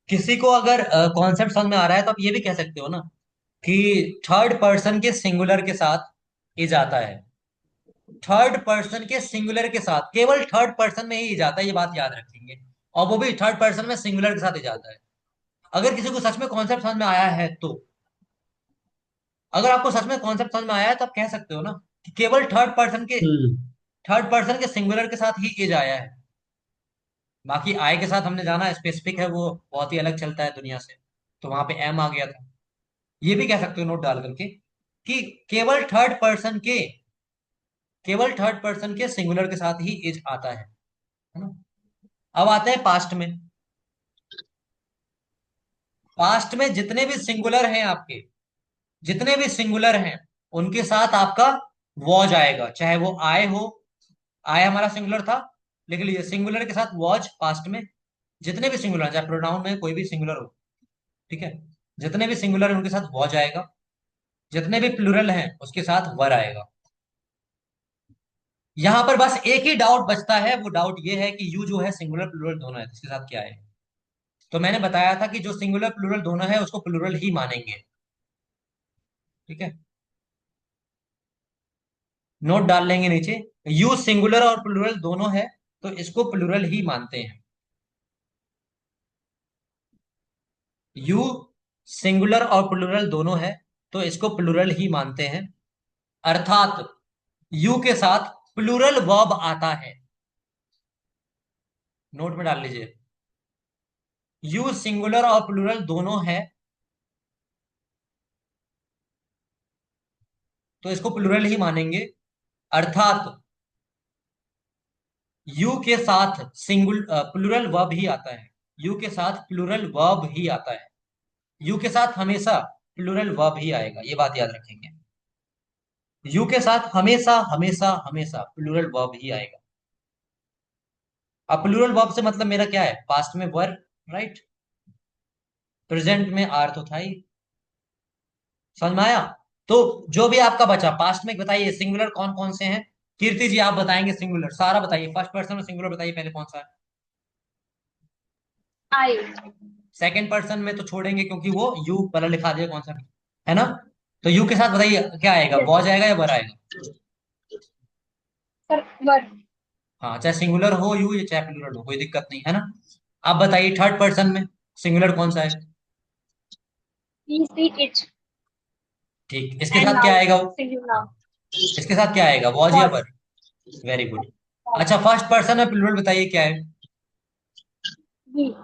किसी को अगर कॉन्सेप्ट समझ में आ रहा है तो आप ये भी कह सकते हो ना कि थर्ड पर्सन के सिंगुलर के साथ इज आता है। थर्ड पर्सन के सिंगुलर के साथ, केवल थर्ड पर्सन में ही इज आता है, ये बात याद रखेंगे। और वो भी थर्ड पर्सन में सिंगुलर के साथ इज आता है। अगर किसी को सच में कॉन्सेप्ट समझ में आया है तो, अगर आपको सच में कॉन्सेप्ट समझ में आया है तो आप कह सकते हो ना कि केवल हम्म। थर्ड पर्सन के सिंगुलर के साथ ही इज आया है। बाकी आई के साथ हमने जाना स्पेसिफिक है, वो बहुत ही अलग चलता है दुनिया से, तो वहां पे एम आ गया था। ये भी कह सकते हो नोट डाल करके कि केवल थर्ड पर्सन के केवल थर्ड पर्सन के सिंगुलर के साथ ही इज आता है ना। अब आते हैं पास्ट में। पास्ट में जितने भी सिंगुलर हैं आपके, जितने भी सिंगुलर हैं उनके साथ आपका वॉज आएगा, चाहे वो आए हो। आए हमारा सिंगुलर था, लेकिन ये सिंगुलर के साथ वॉज पास्ट में। जितने भी सिंगुलर, चाहे प्रोनाउन में कोई भी सिंगुलर हो, ठीक है, जितने भी सिंगुलर हैं उनके साथ वॉज आएगा। जितने भी प्लूरल हैं उसके साथ वर आएगा। यहां पर बस एक ही डाउट बचता है, वो डाउट ये है कि यू जो है सिंगुलर प्लूरल दोनों है, इसके साथ क्या है। तो मैंने बताया था कि जो सिंगुलर प्लूरल दोनों है उसको प्लूरल ही मानेंगे। ठीक है, नोट डाल लेंगे नीचे। यू सिंगुलर और प्लूरल दोनों है तो इसको प्लूरल ही मानते हैं। यू सिंगुलर और प्लूरल दोनों है तो इसको प्लूरल ही मानते हैं। अर्थात यू के साथ प्लूरल वर्ब आता है। नोट में डाल लीजिए, यू सिंगुलर और प्लूरल दोनों है तो इसको प्लूरल ही मानेंगे। अर्थात यू के साथ प्लूरल वर्ब ही आता है। यू के साथ प्लूरल वर्ब ही आता है। यू के साथ हमेशा प्लूरल वर्ब ही आएगा, ये बात याद रखेंगे। यू के साथ हमेशा हमेशा हमेशा प्लूरल वर्ब ही आएगा। अब प्लूरल वर्ब से मतलब मेरा क्या है, पास्ट में वर, राइट, प्रेजेंट में आर तो था ही। समझ में आया। तो जो भी आपका बचा पास्ट में बताइए सिंगुलर कौन कौन से हैं। कीर्ति जी आप बताएंगे सिंगुलर, सारा बताइए, फर्स्ट पर्सन में सिंगुलर बताइए पहले कौन सा है। आई। सेकंड पर्सन में तो छोड़ेंगे क्योंकि वो यू वाला लिखा दिया कौन सा भी, है ना। तो यू के साथ बताइए क्या आएगा, यस वॉज आएगा या वर आएगा। सर, वर। हाँ, चाहे सिंगुलर हो यू या चाहे प्लूरल हो, कोई दिक्कत नहीं है ना। आप बताइए थर्ड पर्सन में सिंगुलर कौन सा है। ही सी इट ठीक, इसके एंड साथ क्या नाउ, आएगा वो। सिंगल हाँ, नाउ। इसके साथ क्या आएगा, वॉज या वॉट। वर। Very good. अच्छा, फर्स्ट पर्सन में प्लूरल बताइए क्या है। वी।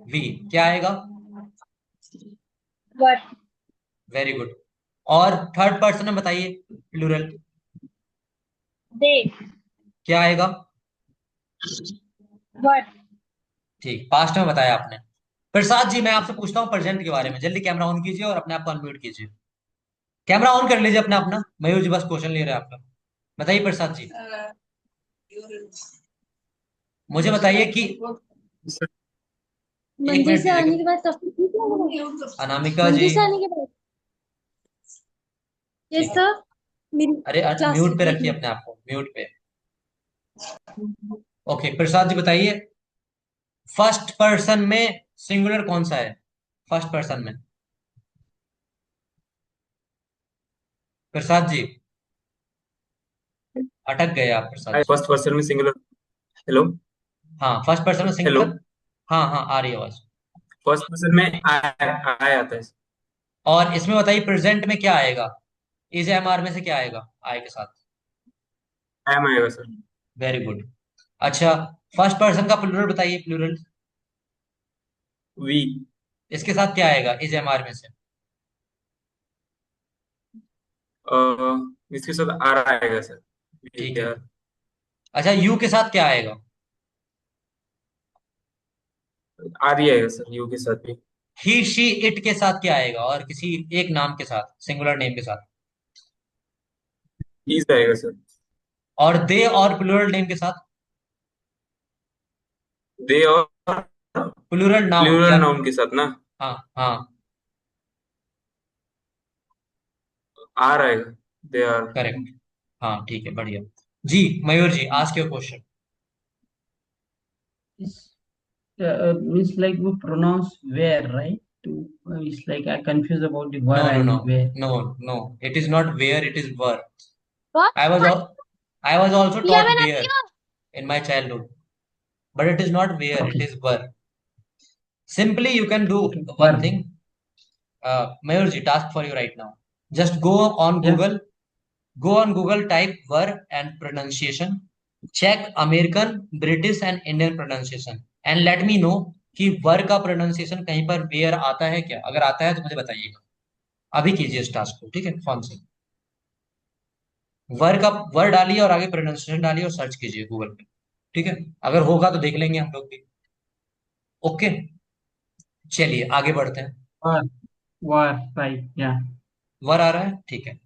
वी, क्या आएगा। वर। Very good. और थर्ड पर्सन में बताइए प्लूरल दे। क्या आएगा। वर। ठीक, पास्ट में बताया आपने। प्रसाद जी मैं आपसे पूछता हूँ प्रेजेंट के बारे में, जल्दी कैमरा ऑन कीजिए और अपने आप को अनम्यूट कीजिए। कैमरा ऑन कर लीजिए अपना अपना, मयूर जी बस क्वेश्चन ले रहे हैं आपका। बताइए प्रसाद जी, मुझे बताइए कि, सर। एक मंदिर मिनट से दीजिएगा। आने के बाद सब कुछ ठीक है। अनामिका जी। मंदिर से आने के बाद। यस ठीक है। सर। मेरी अरे क्लास म्यूट चल पे रही है, एक रखिए मिनट। अपने आप को, म्यूट पे। ओके प्रसाद जी बताइए, फर्स्ट पर्सन में सिंगुलर कौन सा है। फर्स्ट पर्सन में प्रसाद जी, अटक गए आप प्रसाद जी। फर्स्ट पर्सन में सिंगुलर। हेलो। हाँ, फर्स्ट पर्सन में हेलो। सिंगुलर। हाँ हाँ आ रही है आवाज। फर्स्ट पर्सन में आई आता है। और इसमें बताइए प्रेजेंट में क्या आएगा, इज एम आर में से क्या आएगा आई के साथ। आई एम आएगा सर। Very good. अच्छा, फर्स्ट पर्सन का प्लूरल बताइए, प्लूरल वी। इसके साथ क्या आएगा इज एम आर में से। इसके साथ आ रहा आएगा सर। वी ठीक है। आर। अच्छा, यू के साथ क्या आएगा। आ रही आएगा सर यू के साथ भी। ही शी इट के साथ क्या आएगा, और किसी एक नाम के साथ, सिंगुलर नेम के साथ। इज आएगा सर। और दे और प्लूरल नेम के साथ। दे और प्लूरल नाउन प्लूरल या, नाउन के साथ ना। हाँ हाँ। आर आएगा। They are. करेक्ट। हाँ ठीक है, बढ़िया। जी Mayur ji, ask your question. Means like we pronounce where, right? To it's like I confused about the where No, no, and no, where. no, no. It is not where, it is were. What? I was I was also Yeah, taught when where in my childhood, but it is not where, it Okay. is were. Simply, you can do Okay. one Where? thing. Mayurji, task for you right now. Just Yeah. Go on Google, type were and pronunciation. Check American, British and Indian pronunciation and let me know कि वर का pronunciation कहीं पर where आता है क्या। अगर आता है तो मुझे बताइएगा। अभी कीजिए इस टास्क को, ठीक है, फोन से। वर का वर डालिए और आगे प्रोनाउंसिएशन डालिए और सर्च कीजिए गूगल पे, ठीक है। अगर होगा तो देख लेंगे हम लोग भी। ओके, चलिए आगे बढ़ते हैं। Where? Where? Right. Yeah. वर आ रहा है, ठीक है।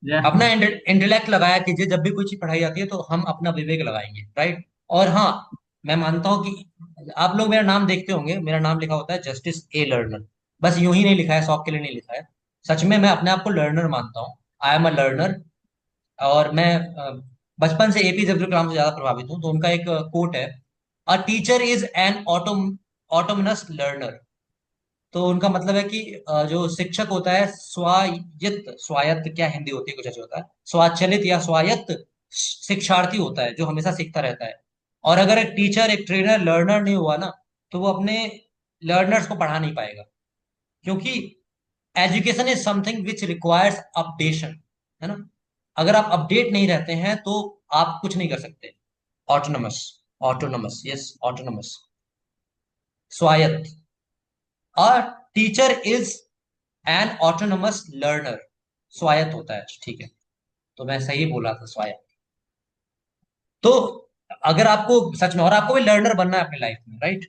Yeah. अपना इंटेलेक्ट लगाया कीजिए, जब भी कोई चीज पढ़ाई जाती है तो हम अपना विवेक लगाएंगे, राइट। और हाँ, मैं मानता हूँ कि आप लोग मेरा नाम देखते होंगे, मेरा नाम लिखा होता है जस्टिस ए लर्नर। बस यूं ही नहीं लिखा है, शौक के लिए नहीं लिखा है। सच में मैं अपने आप को लर्नर मानता हूँ। I am a learner. और मैं बचपन से एपीजे अब्दुल कलाम से ज्यादा प्रभावित हूँ। तो उनका एक कोट है, a teacher is an autonomous learner. तो उनका मतलब है कि जो शिक्षक होता है स्वायत्त, स्वायत्त क्या हिंदी होती है, कुछ ऐसे होता है, स्वचालित या स्वायत्त शिक्षार्थी होता है जो हमेशा सीखता रहता है। और अगर एक टीचर, एक ट्रेनर लर्नर नहीं हुआ ना, तो वो अपने लर्नर्स को पढ़ा नहीं पाएगा। क्योंकि education is something which requires updation, है ना। अगर आप अपडेट नहीं रहते हैं तो आप कुछ नहीं कर सकते। ऑटोनमस, ऑटोनमस, यस ऑटोनमस, स्वायत्त। अ teacher is N autonomous learner, स्वायत्त होता है, ठीक है। तो मैं सही बोला था, स्वायत्त। तो अगर आपको सच में, और आपको भी लर्नर बनना है अपनी लाइफ में, right.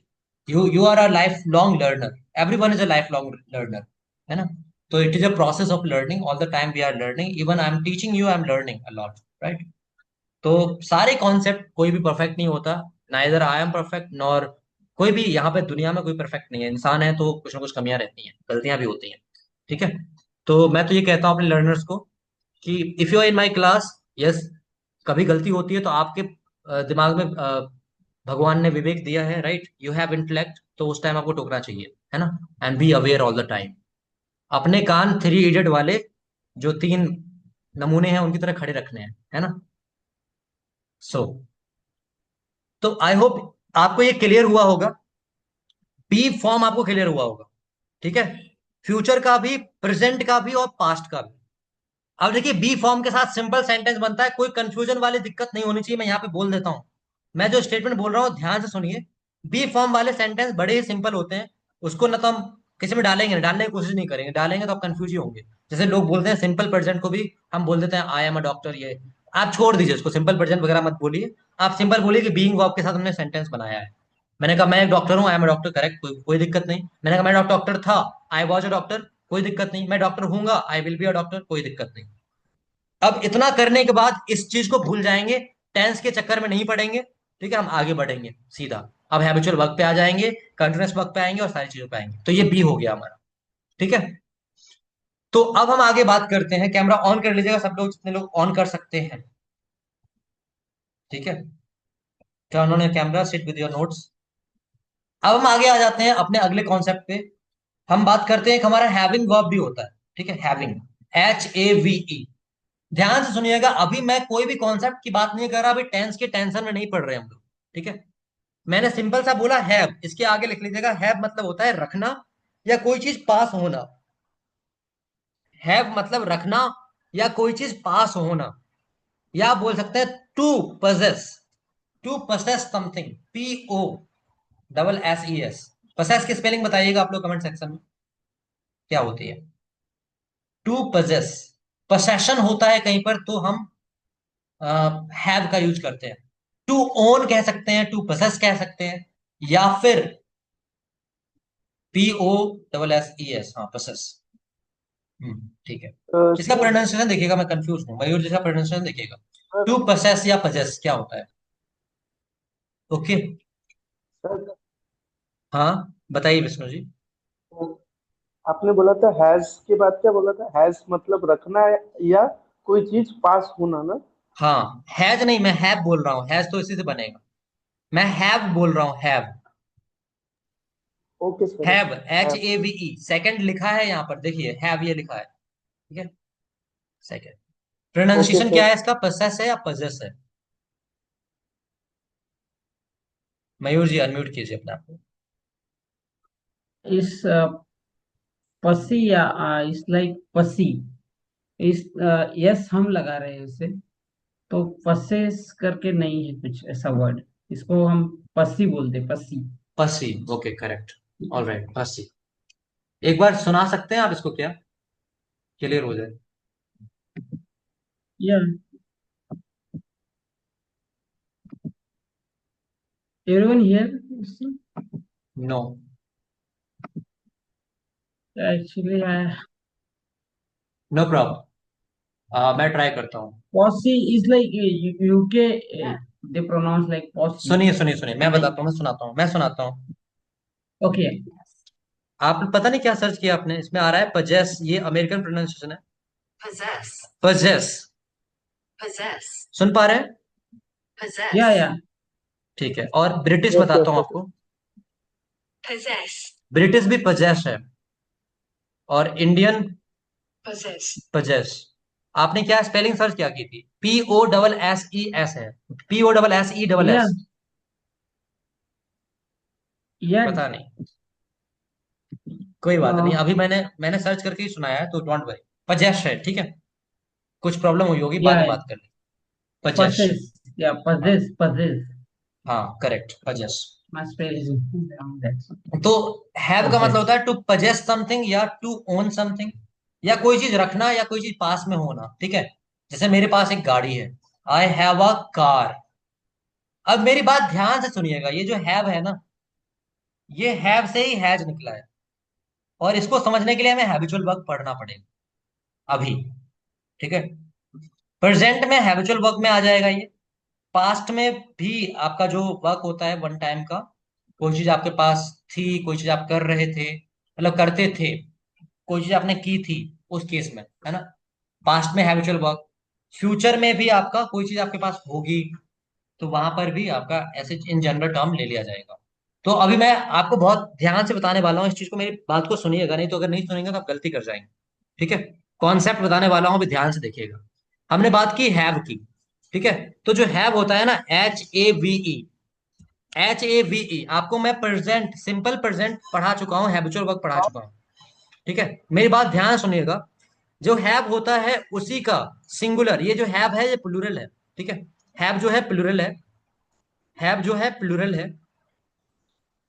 You you are a lifelong learner, everyone is a lifelong learner, है ना। तो it is a process of learning, all the time we are learning, even I am teaching you, I am learning a lot, right. तो सारे concept, कोई भी perfect नहीं होता, neither I am perfect nor कोई भी यहाँ पे दुनिया में कोई परफेक्ट नहीं है। इंसान है तो कुछ ना कुछ कमियां रहती हैं, गलतियां भी होती हैं, ठीक है। तो मैं तो ये कहता हूँ अपने लर्नर्स को कि if you are in my class, yes, कभी गलती होती है तो आपके दिमाग में भगवान ने विवेक दिया है, राइट, यू हैव इंटेलेक्ट, तो उस टाइम आपको टोकना चाहिए, है ना। And be aware all the time. अपने कान थ्री इडियट वाले जो तीन नमूने हैं उनकी तरह खड़े रखने हैं, है ना। सो तो आई होप आपको ये क्लियर हुआ होगा। बी फॉर्म आपको क्लियर हुआ होगा, ठीक है। फ्यूचर का भी, प्रेजेंट का भी और पास्ट का भी। अब देखिए, बी फॉर्म के साथ सिंपल सेंटेंस बनता है, कोई कंफ्यूजन वाली दिक्कत नहीं होनी चाहिए, मैं यहाँ पे बोल देता हूँ। मैं जो स्टेटमेंट बोल रहा हूँ ध्यान से सुनिए। बी फॉर्म वाले सेंटेंस बड़े ही सिंपल होते हैं। उसको ना तो हम किसी में डालेंगे ना, डालने की कोशिश नहीं करेंगे, डालेंगे तो आप कंफ्यूज ही होंगे। जैसे लोग बोलते हैं सिंपल प्रेजेंट को भी हम बोल देते हैं आई एम अ डॉक्टर, ये आप छोड़ दीजिए उसको, सिंपल प्रेजेंट वगैरह मत बोलिए। आप सिंपल बोलिए कि बीइंग वर्ब के साथ हमने सेंटेंस बनाया है। मैंने कहा मैं एक डॉक्टर हूँ, I am a doctor, correct, कोई दिक्कत नहीं। मैंने कहा मैं डॉक्टर था, आई वॉज अ डॉक्टर, कोई दिक्कत नहीं। मैं डॉक्टर हूंगा, I will be a doctor, कोई दिक्कत नहीं। अब इतना करने के बाद इस चीज को भूल जाएंगे, टेंस के चक्कर में नहीं पड़ेंगे, ठीक है। हम आगे बढ़ेंगे सीधा, अब हैबिचुअल वर्क पे आ जाएंगे, कंटिन्यूअस वर्क पे आएंगे और सारी चीजों पे आएंगे। तो ये बी हो गया हमारा, ठीक है। तो अब हम आगे बात करते हैं। कैमरा ऑन कर लीजिएगा सब लोग, जितने लोग ऑन कर सकते हैं, ठीक है। Turn on your camera, sit with your notes. अब हम आगे आ जाते हैं अपने अगले कॉन्सेप्ट पे। हम बात करते हैं कि हमारा हैविंग वर्ब भी होता है, ठीक है, हैविंग, HAVE। ध्यान से सुनिएगा, अभी मैं कोई भी कॉन्सेप्ट की बात नहीं कर रहा, अभी टेंस के टेंशन में नहीं पड़ रहे हम लोग, ठीक है। मैंने सिंपल सा बोला हैव, इसके आगे लिख लीजिएगा, हैव मतलब होता है रखना या कोई चीज पास होना। हैव मतलब रखना या कोई चीज पास होना। या आप बोल सकते हैं to possess, to possess something, POSSES। Possess की स्पेलिंग बताइएगा आप लोग कमेंट सेक्शन में, क्या होती है। टू पजेस, पसेशन होता है कहीं पर तो हम हैव का यूज करते हैं। टू ओन कह सकते हैं, टू पसेस कह सकते हैं, या फिर POSSES, हाँ पसेस। ठीक है। इसका सर प्रोनाउंसिएशन देखिएगा, मैं कंफ्यूज हूँ, मयूर जैसा प्रोनाउंसिएशन देखिएगा। सर टू पसेस या पजेस क्या होता है, ओके। सर हाँ, बताइए विष्णु जी। सर, आपने बोला था हैज के बाद क्या बोला था? हैज मतलब रखना या कोई चीज पास होना ना? हाँ, हैज नहीं, मैं हैव बोल रहा हूँ, हैज तो इसी से बनेगा। मैं हैव बोल रहा हूँ, have. Okay sir. Have, have. HAVE, second लिखा है यहाँ पर, देखिए हैव ये लिखा है, ठीक है, सेकंड। ओके प्रोनाउंसिएशन क्या सर। है इसका, पसेस है या पजेस है? मयूर जी अनम्यूट कीजिए अपने आप को। इस पसी या इस लाइक पसी, इस यस हम लगा रहे हैं इसे, तो पसेस करके नहीं है कुछ ऐसा वर्ड, इसको हम पसी बोलते, पसी। पसी, ओके करेक्ट, ऑलराइट पसी। एक बार सुना सकते हैं आप इसको, क्या क्लियर हो जाए? या everyone here, no, actually no problem, मैं ट्राई करता हूँ। Posse is like UK, they pronounce like posse, सुनिए सुनिए सुनिए, मैं लाइक। बताता हूँ, मैं सुनाता हूँ। ओके। आपने पता नहीं क्या सर्च किया आपने, इसमें आ रहा है पजेस, ये अमेरिकन प्रोनाउंसिएशन है, possess, पजेस। possess, सुन पा रहे हैं? possess, या ठीक है, और ब्रिटिश यस बताता यस हूँ यस। आपको, possess, ब्रिटिश भी पजेस है, और इंडियन possess, पजेस। आपने क्या स्पेलिंग सर्च क्या की थी? POSSES है, POSSESS, या या पता नहीं, कोई बात नहीं, अभी मैंने सर्च करके ही सुनाया है, तो डोंट वरी, पजेस है, ठीक है। कुछ प्रॉब्लम हुई होगी, बाद या में बात कर लेंगे। पजेस, पसेस, या हाँ, पजेस, पजेस। हाँ correct, possess. My spell is wrong, that's तो हैव का मतलब possess. होता है टू पजेस समथिंग या टू ओन समथिंग, या कोई चीज रखना या कोई चीज पास में होना, ठीक है। जैसे मेरे पास एक गाड़ी है, आई हैव अ कार। अब मेरी बात ध्यान से सुनिएगा, ये जो हैव है ना, ये हैव से ही हैज निकला है, और इसको समझने के लिए हमें हैबिचुअल वर्ब पढ़ना पड़ेगा अभी, ठीक है। प्रेजेंट में हैबिचुअल वर्ब में आ जाएगा ये। पास्ट में भी आपका जो वर्क होता है वन टाइम का, कोई चीज आपके पास थी, कोई चीज आप कर रहे थे, मतलब करते थे, कोई चीज आपने की थी, उस केस में, है ना, पास्ट में हैबिचुअल वर्क। फ्यूचर में भी आपका कोई चीज आपके पास होगी, तो वहां पर भी आपका ऐसे इन जनरल टर्म ले लिया जाएगा। तो अभी मैं आपको बहुत ध्यान से बताने वाला हूँ इस चीज को, मेरी बात को सुनिएगा, नहीं तो अगर नहीं सुनेंगे तो आप गलती कर जाएंगे, ठीक है। कॉन्सेप्ट बताने वाला हूँ, अभी ध्यान से देखिएगा। हमने बात की हैव की, ठीक है। तो जो हैव होता है ना, HAVE, आपको मैं प्रेजेंट, सिंपल प्रेजेंट पढ़ा चुका हूँ, हैबिचुअल वर्क पढ़ा चुका हूँ, ठीक है। मेरी बात ध्यान से सुनिएगा। जो हैव होता है उसी का सिंगुलर, ये जो हैव है ये प्लूरल है, ठीक है। हैव जो है प्लूरल है, हैव जो है प्लूरल है।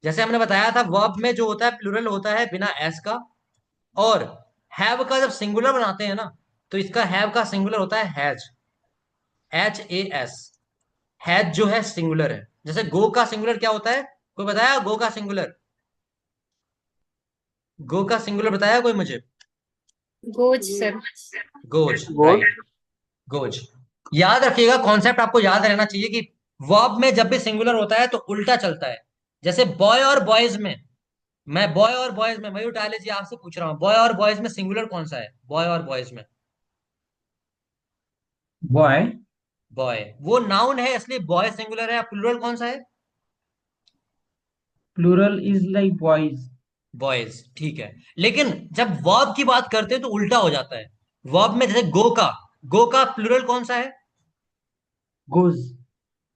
जैसे हमने बताया था, वर्ब में जो होता है प्लूरल होता है बिना एस का, और हैव का जब सिंगुलर बनाते हैं ना, तो इसका हैव का सिंगुलर होता है हैज, HAS। हैज जो है सिंगुलर है। जैसे गो का सिंगुलर क्या होता है, कोई बताया गो का सिंगुलर? गो का सिंगुलर बताया कोई मुझे? Goes sir. गोज, गोड। Right, goes. याद रखिएगा, कॉन्सेप्ट आपको याद रहना चाहिए कि वर्ब में जब भी सिंगुलर होता है तो उल्टा चलता है। जैसे बॉय और बॉयज में, मैं बॉय और बॉयज में, मयूर टाले जी आपसे पूछ रहा हूँ, बॉय और बॉयज में सिंगुलर कौन सा है? बॉय और बॉयज में बॉय। बॉय वो नाउन है, इसलिए बॉय सिंगुलर है। प्लूरल कौन सा है? Plural is like boys. Boys, ठीक है। लेकिन जब वर्ब की बात करते हैं तो उल्टा हो जाता है। वर्ब में जैसे गो का प्लूरल कौन सा है? Goes.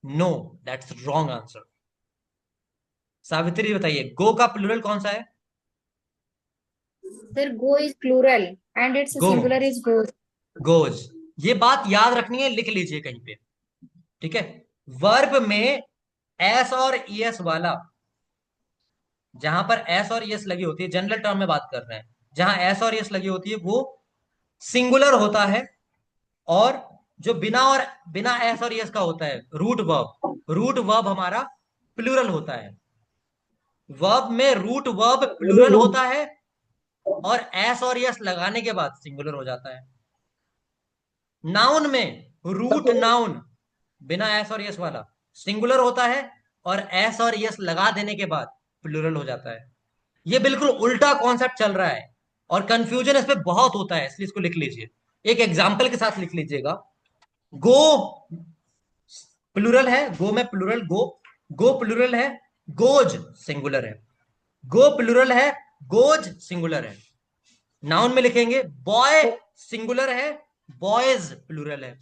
No, that's wrong answer. Savitri ji बताइए, गो का प्लूरल कौन सा है? Sir go is plural and it's go, singular is goes. Goes. ये बात याद रखनी है, लिख लीजिए कहीं पे, ठीक है। वर्ब में एस और ईएस वाला, जहां पर एस और ईएस लगी होती है, जनरल टर्म में बात कर रहे हैं, जहां एस और ईएस लगी होती है वो सिंगुलर होता है। और जो बिना एस और ईएस का होता है, रूट वर्ब हमारा प्लूरल होता है। वर्ब में रूट वर्ब प्लूरल होता है, और एस और यस लगाने के बाद सिंगुलर हो जाता है। नाउन में रूट नाउन बिना एस और यस वाला सिंगुलर होता है, और एस और यस लगा देने के बाद प्लूरल हो जाता है। ये बिल्कुल उल्टा कॉन्सेप्ट चल रहा है, और कंफ्यूजन इस पे बहुत होता है, इसलिए इसको लिख लीजिए, एक एग्जाम्पल के साथ लिख लीजिएगा। गो प्लूरल है, गो में प्लूरल गो, गो प्लूरल है, गोज सिंगुलर है। गो प्लूरल है, गोज सिंगुलर है। नाउन में लिखेंगे बॉय सिंगुलर है, बॉयज प्लूरल है।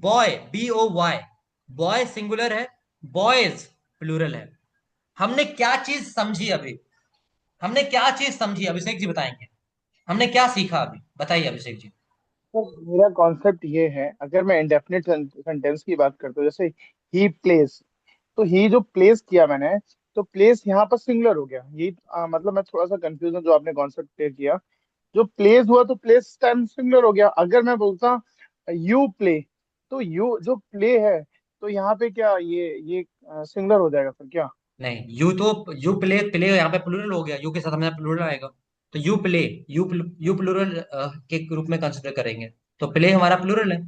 बॉय BOY, बॉय सिंगुलर है, बॉयज प्लूरल है। हमने क्या चीज समझी अभी? हमने क्या चीज समझी? अभिषेक जी बताएंगे हमने क्या सीखा अभी, बताइए अभिषेक जी। तो मेरा कॉन्सेप्ट ये है, अगर मैं इंडेफिनिट सेंटेंस की बात करता हूँ, जैसे ही प्लेस, तो ही जो प्लेस किया मैंने, तो प्लेस यहाँ पर सिंगुलर हो गया। ये मतलब मैं थोड़ा सा कंफ्यूज हूँ जो आपने कॉन्सेप्ट क्लियर किया। जो प्लेस हुआ तो प्लेस टाइम सिंगुलर हो गया। अगर मैं बोलता यू प्ले, तो यू जो प्ले है, तो यहाँ पे क्या ये सिंगुलर हो जाएगा फिर क्या? नहीं, यू प्ले, प्ले यहाँ पे प्लूरल हो गया, यू के साथ हमें प्लूरल आएगा। तो यू प्ले, यू प्लूरल के रूप में कंसिडर करेंगे, तो प्ले हमारा प्लूरल है।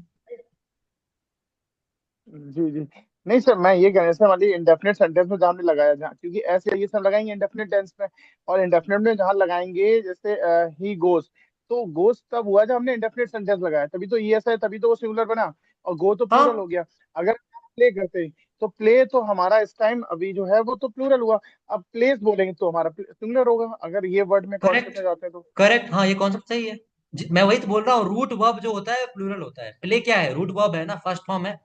जी जी। नहीं सर, मैं ये कहने से मतलब इंडेफिनिट सेंटेंस में जहाँ हमने लगाया, जहाँ क्योंकि ऐसे ये सब लगाएंगे इंडेफिनिट टेंस में, और इंडेफिनिट में जहाँ लगाएंगे जैसे ही गोस, तो गोस तब हुआ जब हमने इंडेफिनिट सेंटेंस लगाया, तभी तो ईएस है, तभी तो वो सिंगुलर बना, और गो तो प्लूरल हो हाँ, गया। अगर प्ले करते तो प्ले तो हमारा इस टाइम अभी जो है वो तो प्लूरल हुआ। अब प्लेस बोलेंगे तो हमारा सिंगुलर होगा, अगर ये वर्ड में कॉन्सेप्ट करेक्ट, में जाते हैं तो। करेक्ट, हाँ ये कॉन्सेप्ट सही है। मैं वही तो बोल रहा हूँ, रूट वर्ब जो होता है प्लूरल होता है। प्ले क्या है? रूट वर्ब है ना, फर्स्ट फॉर्म है।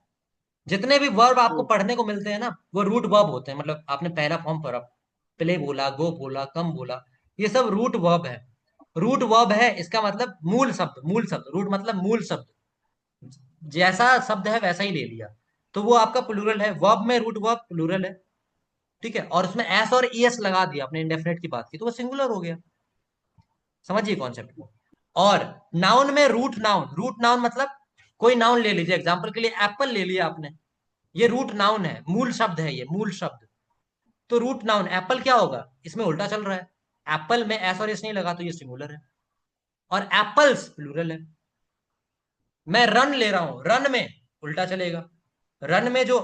जितने भी वर्ब आपको जी पढ़ने को मिलते हैं ना, वो रूट वर्ब होते हैं। मतलब आपने पहला फॉर्म पढ़ा, प्ले बोला, गो बोला, कम बोला, ये सब रूट वर्ब है। रूट वर्ब है इसका मतलब मूल शब्द, मूल शब्द, रूट मतलब मूल शब्द, जैसा शब्द है वैसा ही ले लिया, तो वो आपका प्लूरल है। वर्ब में रूट वर्ब प्लूरल है, ठीक है, और उसमें एस और ईएस लगा दिया, आपने इंडेफिनेट की बात की, तो वो सिंगुलर हो गया। समझिए कॉन्सेप्ट को। और नाउन में रूट नाउन, रूट नाउन मतलब कोई नाउन ले लीजिए, एग्जांपल के लिए एप्पल ले लिया आपने, ये रूट नाउन है, मूल शब्द है, ये मूल शब्द। तो रूट नाउन एप्पल क्या होगा? इसमें उल्टा चल रहा है, एप्पल में एस और एस नहीं लगा, तो ये सिंगुलर है, और एप्पल्स प्लूरल है। मैं रन ले रहा हूं, रन में उल्टा चलेगा। रन में जो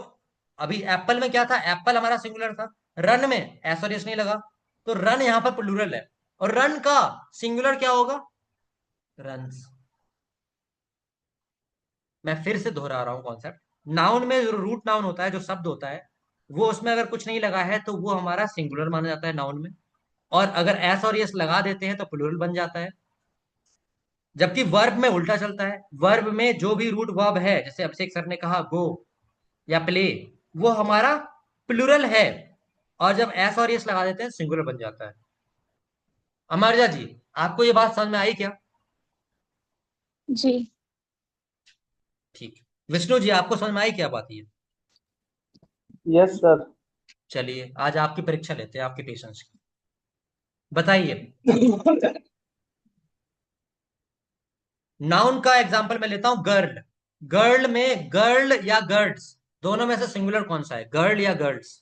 अभी एप्पल में क्या था, एप्पल हमारा सिंगुलर था, रन में एस और एस नहीं लगा, तो रन यहां पर प्लूरल है, और रन का सिंगुलर क्या होगा? रन्स। मैं फिर से दोहरा रहा हूं कॉन्सेप्ट। नाउन में जो रूट नाउन होता है, जो शब्द होता है, वो उसमें अगर कुछ नहीं लगा है तो वो हमारा सिंगुलर माना जाता है नाउन में, और अगर एस और यस लगा देते हैं तो प्लूरल बन जाता है। जबकि वर्ब में उल्टा चलता है, वर्ब में जो भी रूट वर्ब है, जैसे अभिषेक सर ने कहा गो या प्ले, वो हमारा प्लूरल है, और जब एस और यस लगा देते हैं सिंगुलर बन जाता है। अमरजा जी, आपको ये बात समझ में आई क्या? जी। ठीक है। विष्णु जी, आपको समझ में आई क्या बात ये? Yes sir. चलिए आज आपकी परीक्षा लेते हैं, आपके पेशेंस की। बताइए, नाउन का एग्जांपल मैं लेता हूं, गर्ल। गर्ल में गर्ल या गर्ल्स, दोनों में से सिंगुलर कौन सा है, गर्ल या गर्ल्स?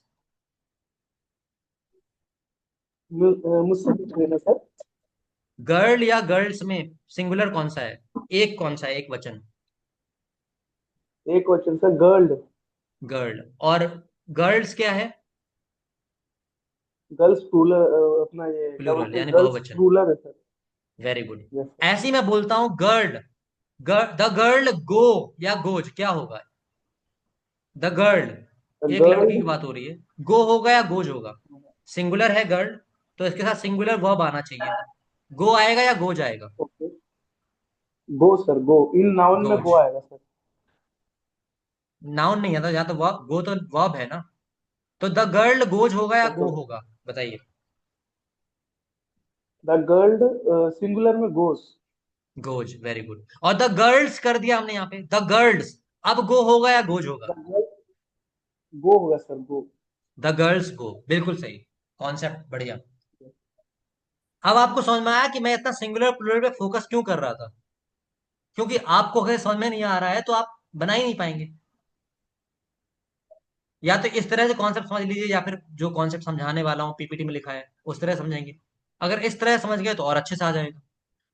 मुझसे पूछ रहे हैं सर। गर्ल या गर्ल्स में सिंगुलर कौन सा है, एक कौन सा है, एक वचन? एक क्वेश्चन सर, गर्ल्ड। गर्ल। और गर्ल्स क्या है? गर्ल्स रूलर, अपना ये क्या प्लूरल बोलते हैं, यानी गर्ल्स बहुवचन। रूलर है सर। Very good. यस ऐसी मैं बोलता हूं गर्ल, द गर्ल गो या गोज, क्या होगा? The girl, sir. एक लड़की गर्ल्ड। की बात हो रही है, गो होगा या गोज होगा? सिंगुलर है गर्ल, तो इसके साथ सिंगुलर वर्ब आना चाहिए, गो आएगा या गोज आएगा? ओके। गो सर, गो इन नाउन में गोज। गो आएगा सर। नाउन नहीं आता, यहाँ तो वर्ब, गो तो वर्ब है ना, तो द गर्ल गोज होगा या ओके गो ओके। होगा, बताइए। द गर्ल्ड सिंगुलर में गोस। Goes, very good. और द गर्ल्स कर दिया हमने यहाँ पे, द गर्ल्स, अब गो होगा या गोज होगा? द गर्ल गो होगा sir, go. The girls go, बिल्कुल सही, कॉन्सेप्ट बढ़िया। अब आपको समझ में आया कि मैं इतना सिंगुलर प्लूरल पे फोकस क्यों कर रहा था? क्योंकि आपको अगर समझ में नहीं आ रहा है तो आप बना ही नहीं पाएंगे। या तो इस तरह से कॉन्सेप्ट समझ लीजिए, या फिर जो कॉन्सेप्ट समझाने वाला हूँ पीपीटी में लिखा है उस तरह समझेंगे। अगर इस तरह समझ गए तो और अच्छे से आ जाएगा।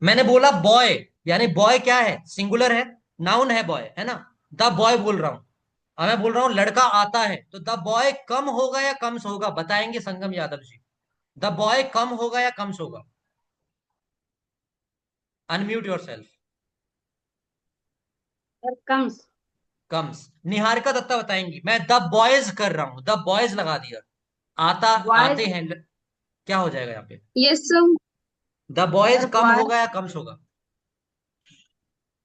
मैंने बोला बॉय, यानी बॉय क्या है, सिंगुलर है, नाउन है बॉय, है ना? द बॉय बोल रहा हूं। अब मैं बोल रहा हूं लड़का आता है, तो द बॉय कम होगा या कम्स होगा, बताएंगे Sangam Yadav ji. The boy come होगा या कम्स होगा? Unmute yourself. Sir, comes. Comes. Niharika Datta बताएंगी। मैं द बॉयज कर रहा हूं, द बॉयज लगा दिया, आता, आते Boys. हैं, क्या हो जाएगा यहाँ पे? Yes, sir. The boys The come boy, होगा या कम्स होगा?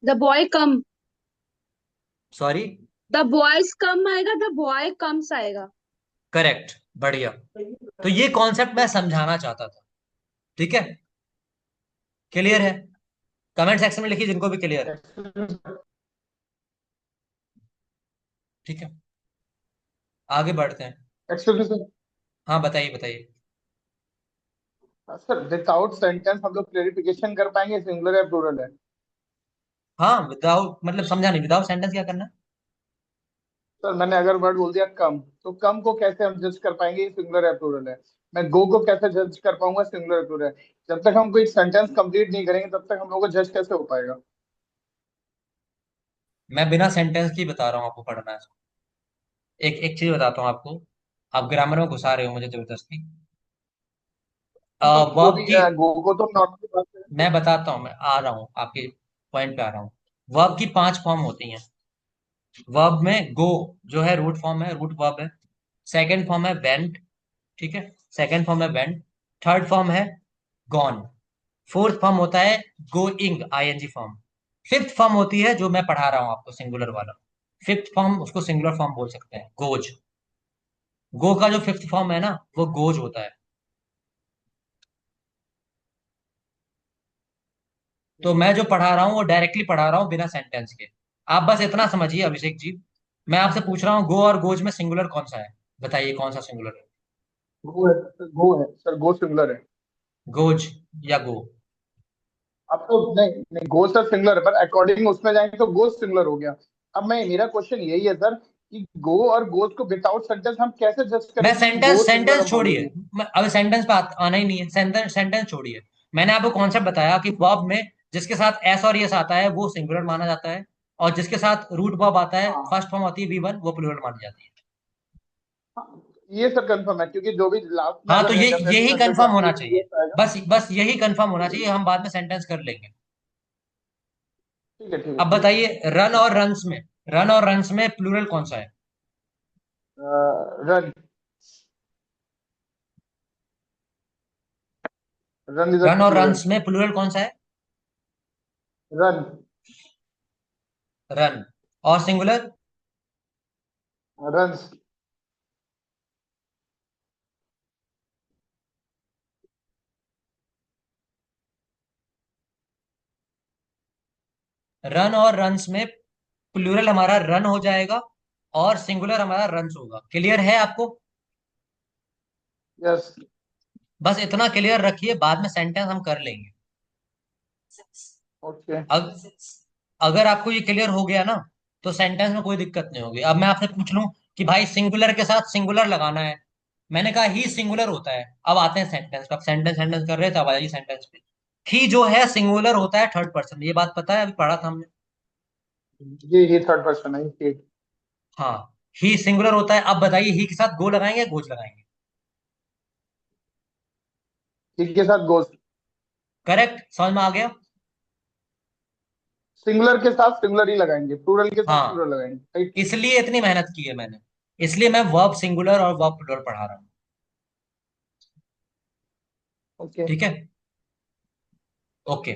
the boy come. Sorry. The boys come आएगा, the boy comes आएगा. करेक्ट, बढ़िया। तो ये कॉन्सेप्ट मैं समझाना चाहता था। ठीक है, क्लियर है? कमेंट सेक्शन में लिखिए जिनको भी क्लियर है। ठीक है, आगे बढ़ते हैं। एक्चुअली सर, हाँ बताइए बताइए। सर विदाउट सेंटेंस हम लोग क्लेरिफिकेशन कर पाएंगे सिंगुलर या प्लूरल है? हाँ विदाउट मतलब समझा नहीं, विदाउट सेंटेंस क्या करना है? सर मैंने अगर वर्ड बोल दिया कम, तो कम को कैसे हम जज कर पाएंगे सिंगुलर या प्लूरल है? मैं गो को कैसे जज कर पाऊंगा सिंगुलर या प्लूरल है? जब तक हम कोई सेंटेंस कंप्लीट नहीं करेंगे तब तक हम लोग को जज कैसे हो पाएगा? मैं बिना सेंटेंस की बता रहा हूँ आपको पढ़ना है। एक एक चीज बताता हूँ आपको, आप ग्रामर में घुसा रहे हो मुझे जबरदस्ती। तो जो वर्ब भी की गो को तो नॉर्मली बात करेंगे। मैं बताता हूँ, मैं आ रहा हूँ आपके पॉइंट पे आ रहा हूँ। वर्ब की 5 फॉर्म होती हैं। वर्ब में गो जो है रूट फॉर्म है, रूट वर्ब है। सेकंड फॉर्म है वेंट, ठीक है, सेकंड फॉर्म है वेंट। थर्ड फॉर्म है गॉन। फोर्थ फॉर्म होता है going, ING form. Fifth form होती है जो मैं पढ़ा रहा हूँ आपको, सिंगुलर वाला। फिफ्थ फॉर्म उसको सिंगुलर फॉर्म बोल सकते हैं, गोज। गो का जो फिफ्थ फॉर्म है ना वो गोज होता है। तो मैं जो पढ़ा रहा हूँ वो डायरेक्टली पढ़ा रहा हूँ बिना सेंटेंस के। आप बस इतना समझिए अभिषेक जी, मैं आपसे पूछ रहा हूँ गो और गोज में सिंगुलर कौन सा है? बताइए कौन सा सिंगुलर है? गो है सर, गो सिंगुलर है। गोज या गो? अब तो नहीं नहीं, गो सर सिंगुलर है, पर अकॉर्डिंग उसमें जाएंगे तो गो सिंगुलर हो गया। अब मैं, मेरा क्वेश्चन यही है सर कि गो और गोज को विदाउट सेंटेंस हम कैसे जज मैं करें कि सेंटेंस गो सिंगुलर सेंटेंस हम मान छोड़िए, लेंगे? अब सेंटेंस पे आना ही नहीं है, सेंटेंस सेंटेंस छोड़िए। मैंने आपको कॉन्सेप्ट बताया कि वर्ब में जिसके साथ एस और यस आता है वो सिंगुलर माना जाता है, और जिसके साथ रूट वर्ब आता है, हाँ फर्स्ट फॉर्म होती है वी वन, वो प्लूरल मानी जाती है। हाँ, ये सर कंफर्म है, क्योंकि जो भी लास्ट में हाँ तो अगर ये इंडेफिनिट यही सेंटेंस कंफर्म आएंगे होना उसमें चाहिए। ये आएगा। बस बस यही कंफर्म होना चाहिए, हम बाद में सेंटेंस कर लेंगे। ठीक है ठीक है अब ठीक है। बताइए रन और रन्स में, रन और रन्स में प्लूरल कौन सा है? Run, run is a run और प्लूरल। रन्स में प्लूरल कौन सा है? Run, run. और सिंगुलर? रन्स। रन और रन्स में प्लूरल हमारा रन हो जाएगा और सिंगुलर हमारा रन्स होगा। क्लियर है आपको? यस। बस इतना क्लियर रखिए, बाद में सेंटेंस हम कर लेंगे। ओके। अग, अगर आपको ये क्लियर हो गया ना तो सेंटेंस में कोई दिक्कत नहीं होगी। अब मैं आपसे पूछ लूं कि भाई सिंगुलर के साथ सिंगुलर लगाना है, मैंने कहा ही सिंगुलर होता है। अब आते हैं सेंटेंस पे, अब सेंटेंस सेंटेंस कर रहे थे, अब आइए सेंटेंस पे। ही जो है सिंगुलर होता है थर्ड पर्सन, ये बात पता है, अभी पढ़ा था हमने। ये थर्ड पर्सन है, ये। हाँ, ही सिंगुलर होता है। अब बताइए ही के साथ गो लगाएंगे या गोज लगाएंगे? ठीक के साथ गोस। करेक्ट, समझ में आ गया? सिंगुलर के साथ सिंगुलर ही लगाएंगे, प्लूरल के साथ हाँ, प्लूरल लगाएंगे, राइट? इसलिए इतनी मेहनत की है मैंने, इसलिए मैं वर्ब सिंगुलर और वर्ब प्लूरल पढ़ा रहा हूँ। ओके। ठीक है, ओके।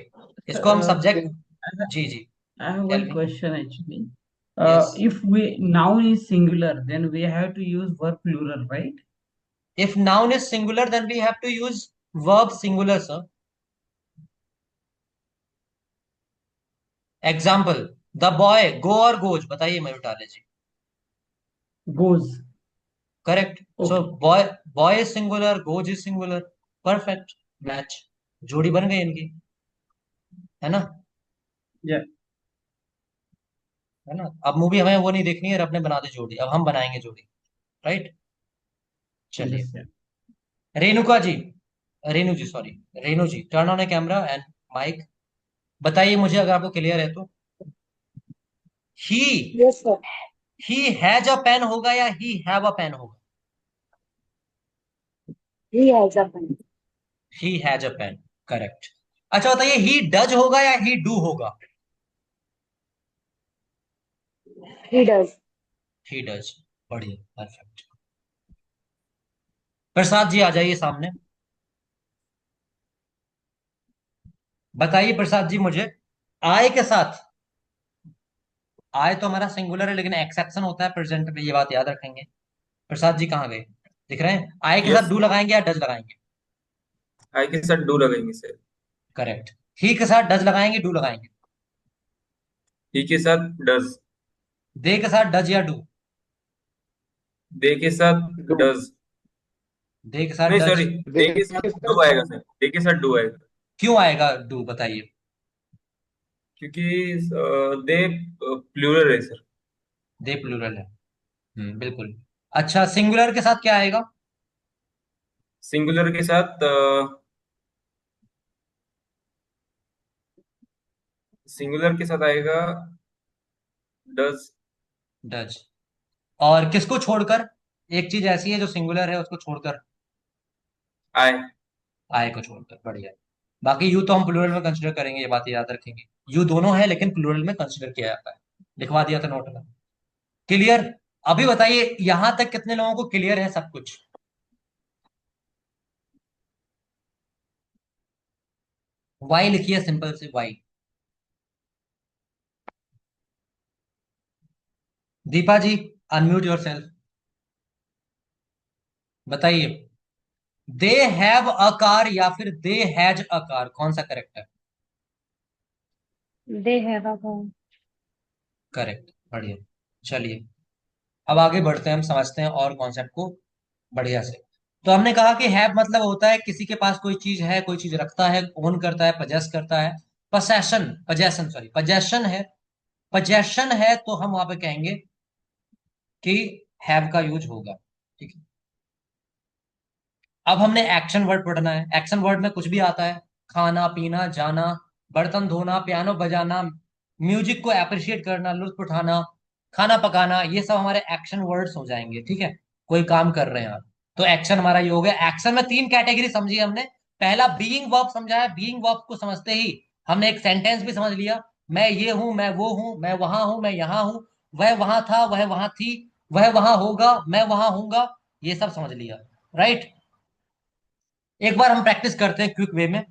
इसको हम Uh, सब्जेक्ट, Okay. जी जी, I have tell one me. question actually. Yes, If we noun is singular, then we have to use verb plural, right? If noun is singular then we have to use verb singular sir. Example, the boy, go और goes, बताइए Mayur ji. Goes. Correct, so Okay. Boy, boy is singular, goes is singular. Perfect match, जोड़ी बन गई इनकी, है ना? Yeah. है ना? अब मूवी हमें वो नहीं देखनी है, रब ने बना दी जोड़ी, अब हम बनाएंगे जोड़ी। राइट, चलिए। Yes. Yeah. Renuka ji, Renu ji sorry, Renu ji turn on a camera and mic. बताइए मुझे अगर आपको क्लियर है तो। He Yes, sir. He has a pen होगा या ही हैव अ पेन होगा? He has a pen. He has a pen, correct. अच्छा बताइए ही डज होगा या ही डू होगा? He does. ही डज, बढ़िया, परफेक्ट। प्रसाद जी आ जाइए सामने। बताइए प्रसाद जी मुझे, आय के साथ, आय तो हमारा सिंगुलर है लेकिन एक्सेप्शन होता है प्रेजेंट में, ये बात याद रखेंगे। प्रसाद जी कहाँ गए, दिख रहे हैं? आय के साथ यस, डू लगाएंगे या डज लगाएंगे? आई के साथ डू लगाएंगे सर। करेक्ट। ही के साथ डज लगाएंगे, डू लगाएंगे? ही के साथ डज। दे के साथ डज या डू? दे के साथ डू। डज। दे के साथ नहीं डज। सॉरी, दे दे के साथ के डू साथ आएगा सर, दे के साथ डू आएगा। क्यों आएगा डू, बताइए। क्योंकि दे प्लूरल है सर। दे प्लूरल है। बिल्कुल। अच्छा, सिंगुलर के साथ क्या आएगा? सिंगुलर के साथ सिंगुलर के साथ आएगा डज। डज। और किसको छोड़कर? एक चीज ऐसी है जो सिंगुलर है उसको छोड़कर। आई। आय को छोड़कर, बढ़िया। बाकी यू तो हम प्लूरल में कंसिडर करेंगे, ये बात याद रखेंगे। यू दोनों है लेकिन प्लूरल में कंसिडर किया जाता है। लिखवा दिया था नोट में। क्लियर? अभी बताइए यहां तक कितने लोगों को क्लियर है सब कुछ? वाई लिखिए, सिंपल से Y. Deepa ji, unmute yourself. बताइए, दे हैव अ कार या फिर दे हैज अ कार, कौन सा करेक्ट है? They have a home. Correct, बढ़िया। चलिए, अब आगे बढ़ते हैं, हम समझते हैं और कॉन्सेप्ट को बढ़िया से। तो हमने कहा कि हैव मतलब होता है किसी के पास कोई चीज है, कोई चीज रखता है, ओन करता है, पजेस करता है। पसेशन, पजेशन, सॉरी, पजेशन है। पजेशन है तो हम वहां पे कहेंगे कि हैव का यूज होगा। ठीक है। अब हमने एक्शन वर्ड पढ़ना है। एक्शन वर्ड में कुछ भी आता है, खाना पीना, जाना, बर्तन धोना, पियानो बजाना, म्यूजिक को अप्रिशिएट करना, लुत्फ उठाना, खाना पकाना, ये सब हमारे एक्शन वर्ड्स हो जाएंगे। ठीक है। कोई काम कर रहे हैं आप, तो एक्शन हमारा ये हो गया। एक्शन में तीन कैटेगरी समझी हमने। पहला बीइंग वर्ब समझा है, बीइंग वर्ब को समझते ही हमने एक सेंटेंस भी समझ लिया। मैं ये हूं, मैं वो हूं, मैं वहां हूं, मैं यहां हूं, वह वहां था, वह वहां थी, वह वहां होगा, मैं वहां हूंगा, ये सब समझ लिया। राइट। एक बार हम प्रैक्टिस करते हैं क्विक वे में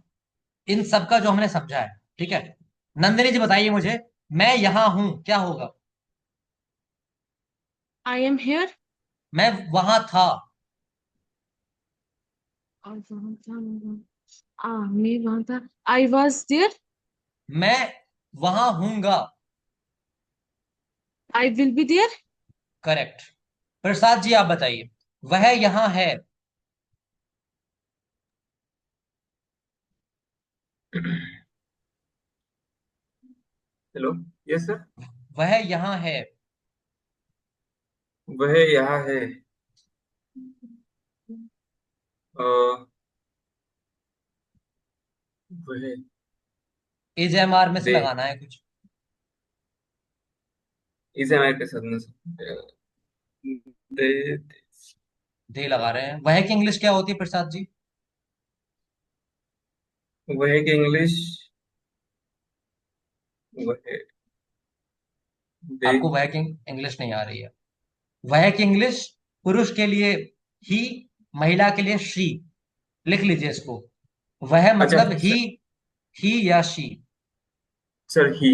इन सब का जो हमने समझा है। ठीक है। नंदिनी जी बताइए मुझे, मैं यहां हूं क्या होगा? I am here. मैं वहां था। और वहाँ था, मैं वहाँ था। I was there. मैं वहां हूंगा। I will be there. करेक्ट। प्रसाद जी आप बताइए, वह यहां है। हेलो। Yes sir. वह यहां है। वह यहाँ है। अ, वह इज एम आर में से दे लगाना है कुछ। इस एम के साथ में दे। दे लगा रहे हैं। वह की इंग्लिश क्या होती है प्रसाद जी? वह की इंग्लिश। वह दे। आपको वह की इंग्लिश नहीं आ रही है? वह की इंग्लिश, पुरुष के लिए ही, महिला के लिए शी। लिख लीजिए इसको। वह अच्छा मतलब ही या शी। सर, ही।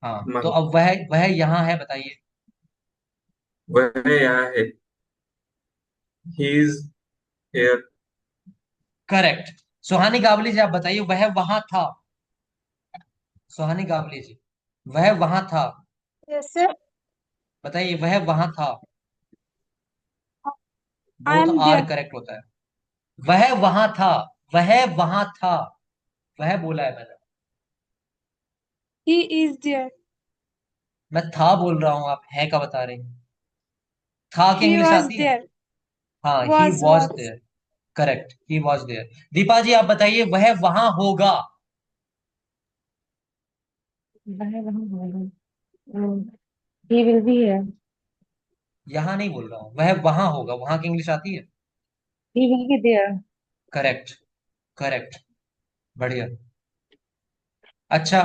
हाँ, तो मान। अब वह यहाँ है, बताइए। वह यहाँ है। He is here. करेक्ट। सुहानी गावली जी आप बताइए, वह वहां था। सुहानी गावली जी, वह वहां था। Yes, sir. बताइए, वह वहां था। I both am are there. Correct होता है। वह वहां था, वह वहां था, वह बोला है मैंने। He is there. मैं था बोल रहा हूं, आप है का बता रहे हैं। था की He इंग्लिश was आती है? there. हाँ, he was Was. There. Correct, he was there. Deepa ji आप बताइए, वह वहां होगा। वह वहाँ होगा। Um, he will be here. यहां नहीं बोल रहा हूं, वह वहां होगा, वहां की इंग्लिश आती है? He will be there. Correct. Correct, बढ़िया। अच्छा,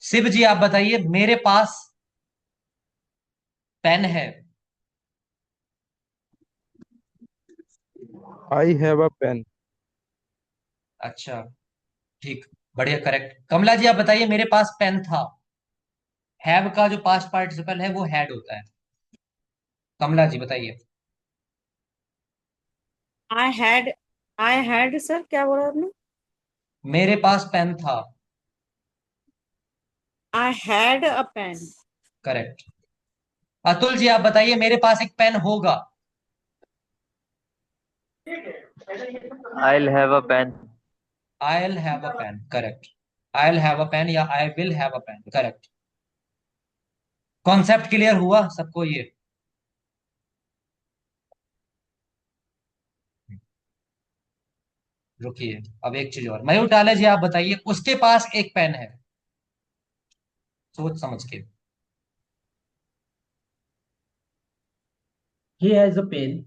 शिव जी आप बताइए, मेरे पास पेन है। I have a pen. अच्छा, ठीक, बढ़िया, करेक्ट। कमला जी आप बताइए, मेरे पास पेन था। हैव का जो पास्ट पार्टिसिपल है वो हैड होता है। कमला जी बताइए। I had, I had sir क्या बोला आपने? मेरे पास पेन था। I had a pen. Correct. Atul ji आप बताइए, मेरे पास एक पेन होगा। I'll have a pen. I will have a pen, correct. I will have a pen या I will have a pen, correct. Concept clear हुआ सबको ये? रुकिए, अब एक चीज और। मयूर टाले जी आप बताइए, उसके पास एक पेन है। सोच समझ के। He has a pen.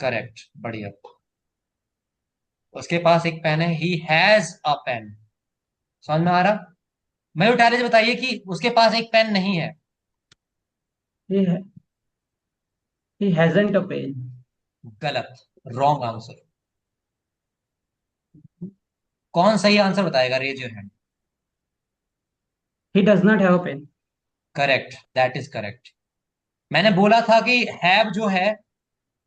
Correct, बढ़िया। उसके पास एक पेन है, ही हैज अ पेन। समझ में आ रहा? मयूर टाले जी बताइए कि उसके पास एक पेन नहीं है। He he hasn't a pen. गलत, रॉन्ग आंसर। कौन सही आंसर बताएगा? Raise your hand. He does not have a pen. Correct, that is correct. मैंने बोला था कि हैव जो है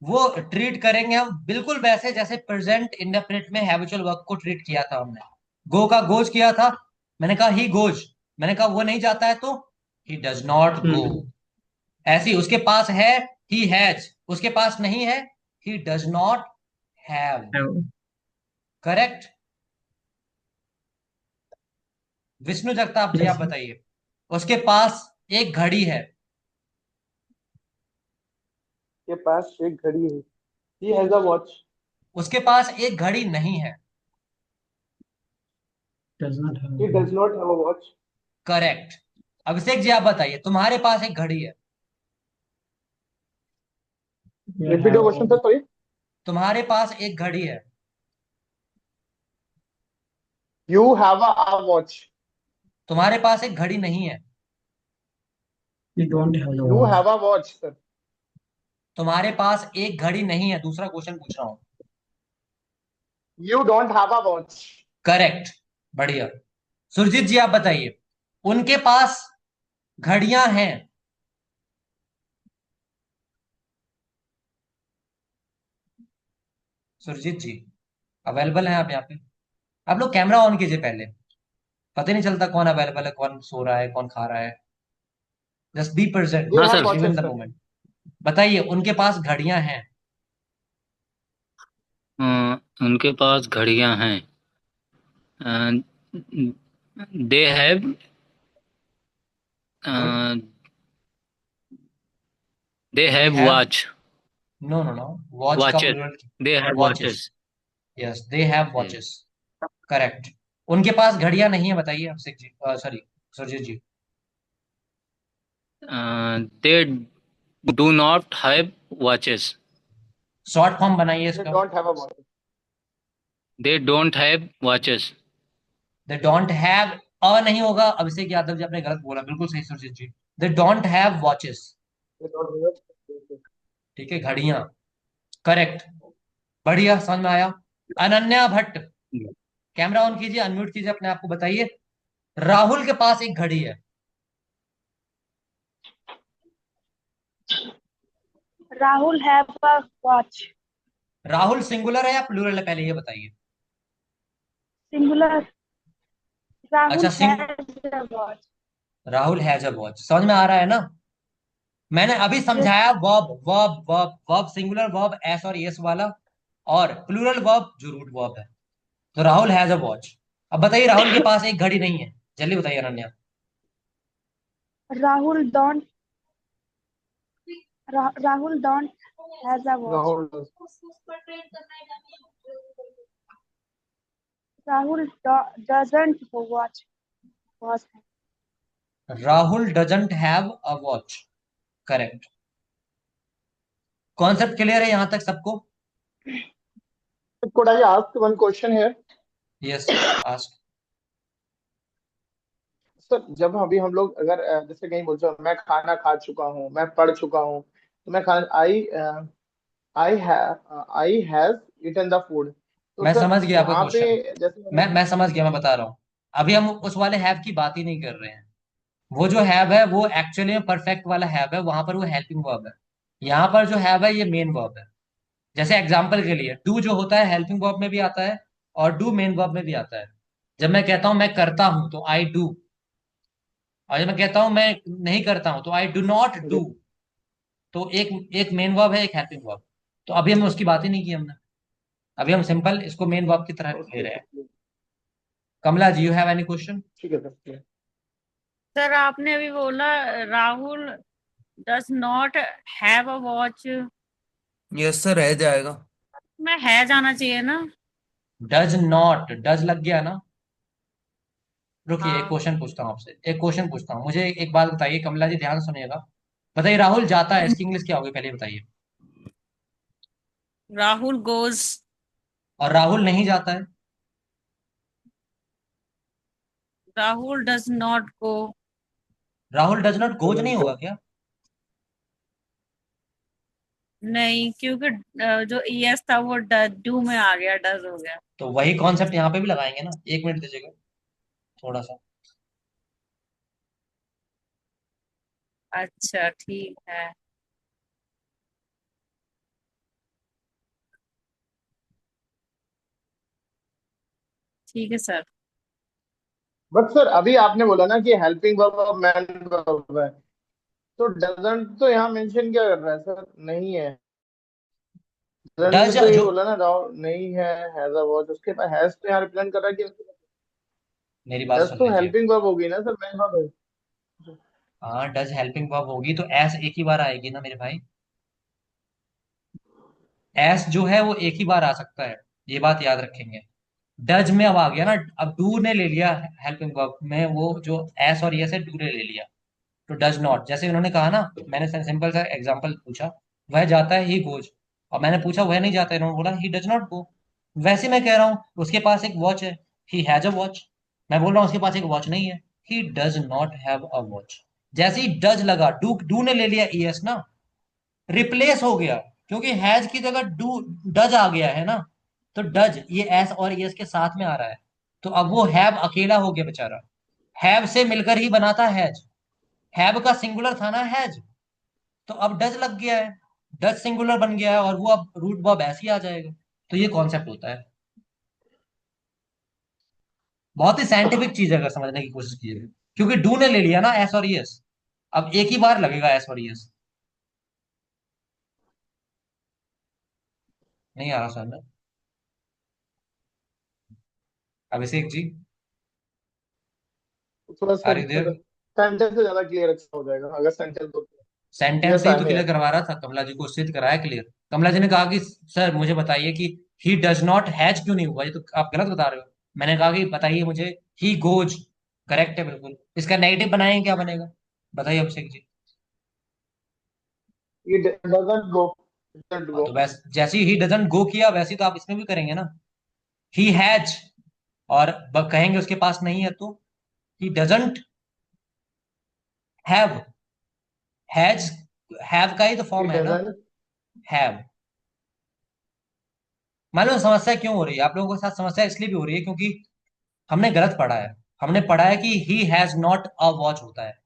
वो ट्रीट करेंगे हम बिल्कुल वैसे जैसे प्रेजेंट इंडेफिनिट में हैबिचुअल वर्ब को ट्रीट किया था हमने। गो का गोज किया था, मैंने कहा ही गोज। मैंने कहा वो नहीं जाता है तो ही डज नॉट गो। ऐसी उसके पास है, ही हैज। उसके पास नहीं है, he does not have. Correct. Vishnu Jagtap ji आप यस। बताइए, उसके पास एक घड़ी है। के पास एक घड़ी है। He has a watch. उसके पास एक घड़ी नहीं है। Does not have he a does not have a watch. Correct. Abhishek ji आप बताइए, तुम्हारे पास एक घड़ी है। Repeat your question sir, sorry. तुम्हारे पास एक घड़ी है। You have a watch. तुम्हारे पास एक घड़ी नहीं है। We don't have a you watch. Have a watch sir. तुम्हारे पास एक घड़ी नहीं है, दूसरा क्वेश्चन पूछ रहा हूं। You don't have a watch. Correct, बढ़िया। सुरजीत जी आप बताइए, उनके पास घड़ियां हैं। सुरजीत जी अवेलेबल हैं आप यहाँ पे? आप लोग कैमरा ऑन कीजिए पहले, पता नहीं चलता कौन अवेलेबल है, कौन सो रहा है, कौन खा रहा है। जस्ट बी प्रेजेंट, दे हाँ have sir. Live in watches the sir. Moment. बताइए, उनके पास घड़ियां हैं। उनके पास घड़ियां हैं। They have, good. They they have have, watch. No no no, watch का watches. Plural. They have watches, watches. Yes they have watches. Correct. उनके पास घड़ियां नहीं है, बताइए Abhishek ji, sorry Surjeet ji. They do not have watches. Short form बनाइए they इसका। Don't have a watch. They don't have watches. They don't have, नहीं होगा अभिषेक यादव जी, आपने गलत बोला, बिल्कुल सही Surjeet ji. They don't have watches. They don't have. ठीक है, घड़ियां। करेक्ट, बढ़िया, समझ में आया। अनन्या भट्ट, कैमरा ऑन कीजिए, अनम्यूट कीजिए अपने आप को, बताइए राहुल के पास एक घड़ी है। Rahul have a watch. Rahul singular है या प्लूरल है, पहले ये बताइए। सिंगुलर। अच्छा Rahul Singh has a watch. Rahul has a watch, समझ में आ रहा है ना? मैंने अभी यस। समझाया verb verb verb verb, singular verb S और यस वाला, और प्लूरल वर्ब जो रूट वर्ब है। तो राहुल हैज अ वॉच। अब बताइए, राहुल के पास एक घड़ी नहीं है, जल्दी बताइए Ananya. Rahul don't Rahul don't has a watch. Rahul Rahul doesn't watch watch. Rahul doesn't have a watch, correct. Concept clear है यहां तक सबको? could I ask one question here? Yes, ask. Sir जब अभी हम लोग अगर जैसे कहीं बोलते हो मैं खाना खा चुका हूँ, मैं पढ़ चुका हूँ, तो मैं खाना I I have eaten the food, तो मैं सर समझ गया आपका यहाँ पे क्वेश्चन। जैसे मैंने मैं समझ गया, मैं बता रहा हूँ। अभी हम उस वाले हैव की बात ही नहीं कर रहे हैं। वो जो हैव है वो एक्चुअली में परफेक्ट वाला हैव है, वहां पर वो हेल्पिंग वर्ब है। यहाँ पर जो हैव है ये मेन वर्ब है। जैसे एग्जाम्पल के लिए डू जो होता है हेल्पिंग वर्ब में भी आता है और डू मेन वर्ब में भी आता है। जब मैं कहता हूं मैं करता हूं तो आई डू, और जब मैं कहता हूं मैं नहीं करता हूं तो आई डू नॉट डू। तो एक एक मेन वर्ब है, एक हेल्पिंग वर्ब। तो अभी हमने उसकी बात ही नहीं की हमने। अभी हम सिंपल इसको मेन वर्ब की तरह ले ओके रहे हैं। Sir, Kamala ji, you have any question? ठीक है सर। सर आपने अभी बोला Rahul does not have a watch. Yes sir, रह जाएगा। मैं है जाना चाहिए ना। डज नॉट, डज लग गया ना। रुकिए, एक हाँ। क्वेश्चन पूछता हूँ आपसे, एक क्वेश्चन पूछता हूँ। मुझे एक बात बताइए कमला जी, ध्यान से सुनिएगा। बताइए राहुल जाता है इसकी इंग्लिश क्या होगी, पहले बताइए। राहुल गोज। और राहुल नहीं जाता है? Rahul does not go. Rahul does not goes नहीं होगा क्या? नहीं, क्योंकि जो ईएस था वो डू में आ गया, डज हो गया। तो वही कॉन्सेप्ट यहाँ पे भी लगाएंगे ना। एक मिनट दीजिएगा थोड़ा सा। अच्छा ठीक है। ठीक है सर। बट सर अभी आपने बोला ना कि हेल्पिंग वर्ब और मैन वर्ब है, तो डजंट तो यहाँ मेंशन क्या कर रहा है सर? नहीं है। डजंट डज में तो ये जो, बोला ना, राहुल नहीं है, हैज अ वॉच, उसके पास हैज तो यहाँ रिप्रेजेंट कर रहा है कि मेरी बात डज सुन तो लीजिए। हेल्पिंग वर्ब होगी ना सर, मैन वर्ब है। हाँ, डज हेल्पिंग वर्ब होगी तो एस एक ही बार आएगी ना मेरे भाई। एस जो है वो एक ही बार आ सकता है, ये बात याद रखेंगे। डज में अब आ गया ना, अब डू ने ले लिया हेल्पिंग वर्ब में, वो जो एस और यस है डू ने ले लिया। तो डज नॉट, जैसे उन्होंने कहा ना, मैंने सिंपल सा एग्जांपल पूछा, वह जाता है ही गोज। और मैंने पूछा वह नहीं जाता है, इन्होंने बोला ही डज नॉट गो। वैसे मैं कह रहा हूँ उसके पास एक वॉच है, ही हैज अ वॉच। मैं बोल रहा हूँ उसके पास एक वॉच नहीं है, he does not have a watch. जैसे ही डज लगा, डू डू ने ले लिया ईएस ना, रिप्लेस हो गया। क्योंकि हैज की जगह डू, डज आ गया है ना। तो डज ये एस और यस के साथ में आ रहा है। तो अब वो हैव अकेला हो गया बेचारा। हैव से मिलकर ही बनाता हैज। हैव का सिंगुलर था ना हैज। तो अब डज लग गया है, डज सिंगुलर बन गया है, और वो अब रूट वर्ब ऐसे ही आ जाएगा। तो ये कॉन्सेप्ट होता है। बहुत ही साइंटिफिक चीज है अगर समझने की कोशिश कीजिए। क्योंकि डू ने ले लिया ना एस और यस, अब एक ही बार लगेगा एस और यस। नहीं आ रहा समझ में? अभिषेक जी, थोड़ा आर यू देयर? सेंटेंस से ज्यादा क्लियर अच्छा हो जाएगा अगर सेंटेंस हो। सेंटेंस यस से ही आई तो एम क्लियर हियर। करवा रहा था, कमला जी को उससे तो कराया क्लियर। कमला जी ने कहा कि सर मुझे बताइए कि ही डज नॉट हैज क्यों नहीं हुआ, ये तो आप गलत बता रहे हो। मैंने कहा कि बताइए मुझे, ही गोज करेक्ट है बिल्कुल। इसका नेगेटिव बनाएंगे क्या बनेगा, बताइए अभिषेक जी। ही डजंट गो, डजंट हाँ, गो। तो वैसे जैसे ही डजंट गो किया वैसे ही तो आप इसमें भी करेंगे ना। ही हैज, और कहेंगे उसके पास नहीं है तो he doesn't have. Has, have का ही तो ही फॉर्म है ना, डजंट। हैव। मालूम समस्या क्यों हो रही है आप लोगों के साथ? समस्या इसलिए भी हो रही है क्योंकि हमने गलत पढ़ा है। हमने पढ़ा है कि he has not a watch होता है।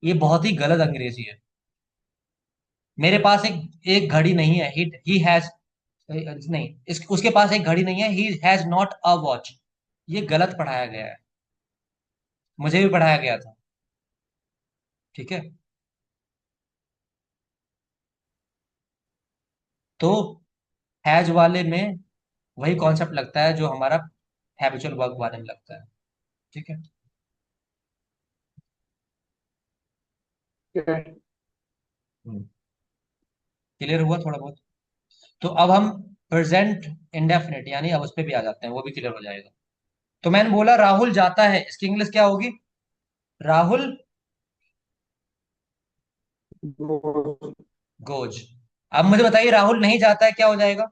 ये बहुत ही गलत अंग्रेजी है। मेरे पास एक एक घड़ी नहीं है, ही हैज, नहीं, उसके पास एक घड़ी नहीं है, he has not a watch. ये गलत पढ़ाया गया है, मुझे भी पढ़ाया गया था। ठीक है। तो हैज वाले में वही कॉन्सेप्ट लगता है जो हमारा हैबिचुअल वर्ब वाले में लगता है। ठीक है। क्लियर हुआ थोड़ा बहुत? तो अब हम प्रेजेंट इंडेफिनिट यानी अब उस पर भी आ जाते हैं, वो भी क्लियर हो जाएगा। तो मैंने बोला राहुल जाता है, इसकी इंग्लिश क्या होगी? राहुल गोज। अब मुझे बताइए राहुल नहीं जाता है क्या हो जाएगा?